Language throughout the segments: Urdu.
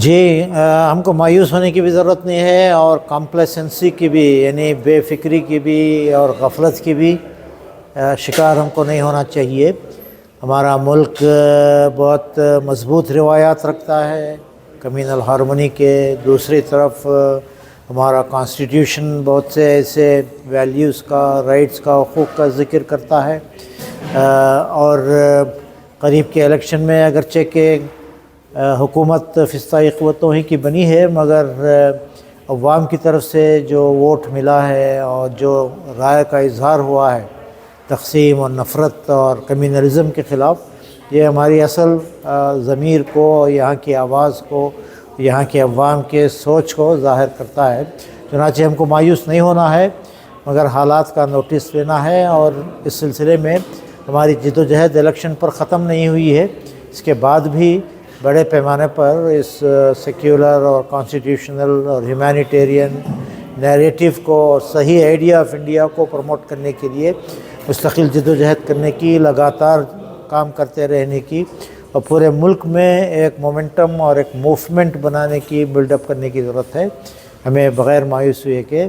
جی ہم کو مایوس ہونے کی بھی ضرورت نہیں ہے، اور کمپلیسنسی کی بھی، یعنی بے فکری کی بھی اور غفلت کی بھی شکار ہم کو نہیں ہونا چاہیے۔ ہمارا ملک بہت مضبوط روایات رکھتا ہے کمیونل ہارمونی کے۔ دوسری طرف ہمارا کانسٹیٹیوشن بہت سے ایسے ویلیوز کا، رائٹس کا، حقوق کا ذکر کرتا ہے، اور قریب کے الیکشن میں اگرچہ کہ حکومت فضائی قوتوں ہی کی بنی ہے، مگر عوام کی طرف سے جو ووٹ ملا ہے اور جو رائے کا اظہار ہوا ہے تقسیم اور نفرت اور کمیونلزم کے خلاف، یہ ہماری اصل ضمیر کو، یہاں کی آواز کو، یہاں کے عوام کے سوچ کو ظاہر کرتا ہے۔ چنانچہ ہم کو مایوس نہیں ہونا ہے، مگر حالات کا نوٹس لینا ہے، اور اس سلسلے میں ہماری جد و جہد الیکشن پر ختم نہیں ہوئی ہے۔ اس کے بعد بھی بڑے پیمانے پر اس سیکولر اور کانسٹیٹیوشنل اور ہیومینیٹیرین نیریٹو کو اور صحیح آئیڈیا آف انڈیا کو پروموٹ کرنے کے لیے مستقل جد و جہد کرنے کی، لگاتار کام کرتے رہنے کی، اور پورے ملک میں ایک مومنٹم اور ایک موومنٹ بنانے کی، بلڈ اپ کرنے کی ضرورت ہے۔ ہمیں بغیر مایوس ہوئے کہ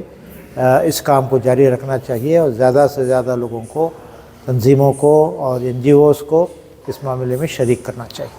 اس کام کو جاری رکھنا چاہیے، اور زیادہ سے زیادہ لوگوں کو، تنظیموں کو اور NGOs کو اس معاملے میں شریک کرنا چاہیے۔